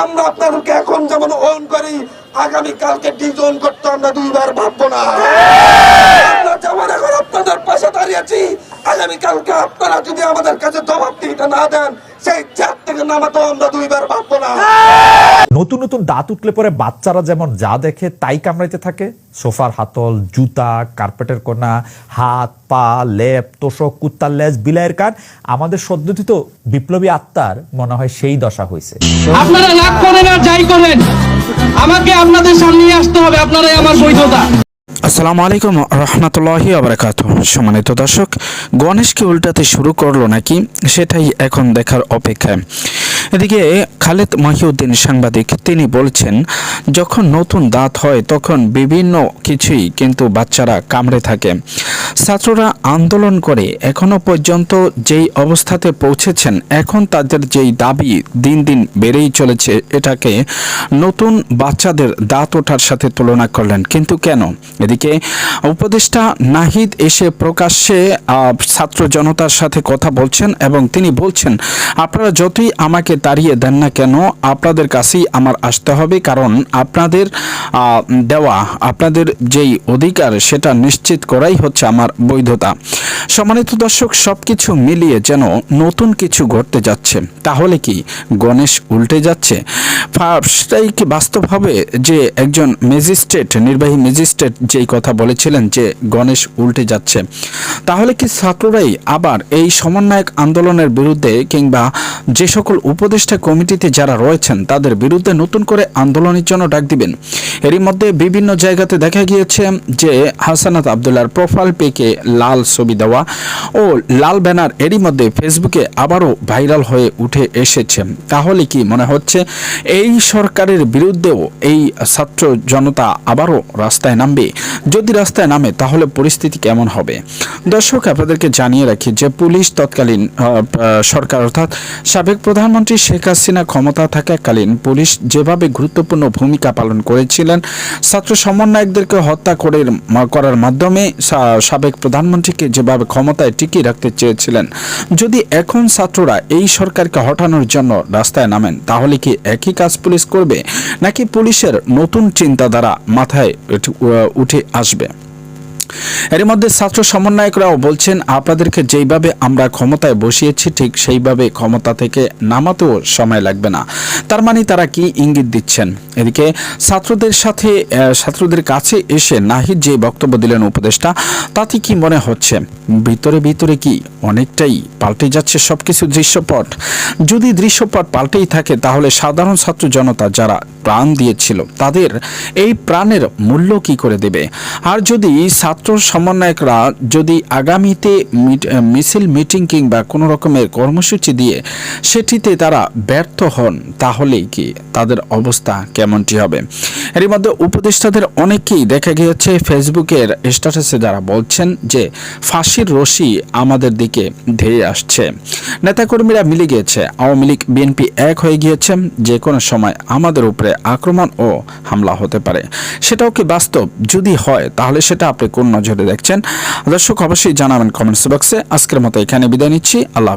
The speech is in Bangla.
আমরা আপনাদেরকে এখন যেমন ওন করি, আগামীকালকে ডিজোন করতে আমরা দুইবার ভাববো না। আমরা যেমন এখন আপনাদের পাশে দাঁড়িয়েছি, আগামীকালকে আপনারা যদি আমাদের কাছে জবাবদিহিতা না দেন, সেই চেয়ার থেকে নামাতেও আমরা দুইবার ভাববো না। নতুন নতুন দাঁত উঠলে পরে বাচ্চারা যেমন যা দেখে তাই কামড়াইতে থাকে, সোফার হাতল, জুতা, কার্পেটের কোনা, হাত পা, লেপ, তোষক, কুত্তার লেজ, বিলাইয়ের কান, আমাদের সদ্যোথিত বিপ্লবী আত্মার মনে হয় সেই দশা হয়েছে। আপনারা রাগ করেন আর যাই করেন, আমাকে আপনাদের সামনে আসতে হবে, আপনারাই আমার বৈধতা। আসসালামু আলাইকুম রহমতুল্লাহি ওয়া বারাকাতুহু। সম্মানিত দর্শক, গণেশকে উল্টাতে শুরু করলো নাকি, সেটাই এখন দেখার অপেক্ষায়। এদিকে খালেদ মহিউদ্দিন সাংবাদিক, তিনি বলছেন যখন নতুন দাঁত হয় তখন বিভিন্ন কিছুই কিন্তু বাচ্চারা কামড়ে থাকে। ছাত্ররা আন্দোলন করে এখনো পর্যন্ত যেই অবস্থাতে পৌঁছেছেন, এখন তাদের যেই দাবি দিন দিন বেড়েই চলেছে, এটাকে নতুন বাচ্চাদের দাঁত ওঠার সাথে তুলনা করলেন। কিন্তু কেন? এদিকে উপদেষ্টা নাহিদ এসে প্রকাশ্যে ছাত্র জনতার সাথে কথা বলছেন এবং তিনি বলছেন, আপনারা যতই আমাকে তাড়িয়ে দেন না কেন, আপনাদের কাছেই আমার আসতে হবে, কারণ আপনাদের দেওয়া আপনাদের যেই অধিকার সেটা নিশ্চিত করাই হচ্ছে আমার বৈধতা। সম্মানিত দর্শক, সবকিছু মিলিয়ে যেন নতুন কিছু ঘটতে যাচ্ছে। তাহলে কি গণেশ উল্টে যাচ্ছে? সেটাই কি বাস্তব হবে যে একজন ম্যাজিস্ট্রেট, নির্বাহী ম্যাজিস্ট্রেট যেই কথা বলেছিলেন যে গণেশ উল্টে যাচ্ছে? তাহলে কি ছাত্ররাই আবার এই সমন্বয়ক আন্দোলনের বিরুদ্ধে কিংবা যে সকল উপদেষ্টা কমিটিতে যারা রয়েছেন তাদের বিরুদ্ধে নতুন করে আন্দোলনের জন্য ডাক দিবেন? এরই মধ্যে বিভিন্ন জায়গাতে দেখা গিয়েছে যে হাসানাত আব্দুল্লাহর প্রোফাইল পেকে লাল ছবি দেওয়া ও লাল ব্যানার এরই মধ্যে ফেসবুকে আবারও ভাইরাল হয়ে উঠে এসেছে। তাহলে কি মনে হচ্ছে এই সরকারের বিরুদ্ধেও এই ছাত্র জনতা আবারও রাস্তায় নামবে? যদি রাস্তায় নামে তাহলে পরিস্থিতি কেমন হবে? দর্শক, আপনাদেরকে জানিয়ে রাখি যে পুলিশ তৎকালীন সরকার অর্থাৎ সাবেক প্রধানমন্ত্রী শেখ হাসিনা ক্ষমতা থাকাকালীন পুলিশ যেভাবে গুরুত্বপূর্ণ ভূমিকা পালন করেছিলেন, ছাত্র সমন্বয়কদেরকে হত্যা করার মাধ্যমে সাবেক প্রধানমন্ত্রীকে যেভাবে ক্ষমতায় টিকিয়ে রাখতে চেয়েছিলেন, যদি এখন ছাত্ররা এই সরকারকে হটানোর জন্য রাস্তায় নামেন তাহলে কি একই কাজ পুলিশ করবে, নাকি পুলিশের নতুন চিন্তাধারা মাথায় উঠে আসবে? এর মধ্যে ছাত্র সমন্বয়করাও বলছেন, আপনাদেরকে যেইভাবে আমরা ক্ষমতায় বসিয়েছি ঠিক সেইভাবে ক্ষমতা থেকে নামাতেও সময় লাগবে না। তার মানে তারা কি ইঙ্গিত দিচ্ছেন? এদিকে ছাত্রদের কাছে এসে নাহিদ যে বক্তব্য দিলেন উপদেষ্টা, তাতে কি মনে হচ্ছে ভিতরে ভিতরে কি অনেকটাই পাল্টে যাচ্ছে সবকিছু দৃশ্যপট? যদি দৃশ্যপট পাল্টেই থাকে তাহলে সাধারণ ছাত্র জনতা যারা প্রাণ দিয়েছিল তাদের এই প্রাণের মূল্য কি করে দেবে? আর যদি ছাত্র সমন্বয়করা যদি আগামীতে মিছিল, মিটিং কিংবা কোনো রকমের কর্মসূচি দিয়ে সেটিতে তারা ব্যর্থ হন, তাহলেই কি তাদের অবস্থা কেমনটি হবে? এর মধ্যে উপদেষ্টাদের অনেকেই দেখা গিয়েছে ফেসবুকের স্ট্যাটাসে যারা বলছেন যে ফাঁসির রশি আমাদের দিকে ধেয়ে আসছে। নেতাকর্মীরা মিলে গিয়েছে, আওয়ামী লীগ বিএনপি এক হয়ে গিয়েছে, যে কোনো সময় আমাদের উপরে আক্রমণ ও হামলা হতে পারে। সেটাও কি বাস্তব? যদি হয় তাহলে সেটা আপনি কোন নজরে দেখছেন? দর্শক, অবশ্যই জানাবেন কমেন্টস বক্সে। আজকের মতো এখানে বিদায় নিচ্ছি। আল্লাহ।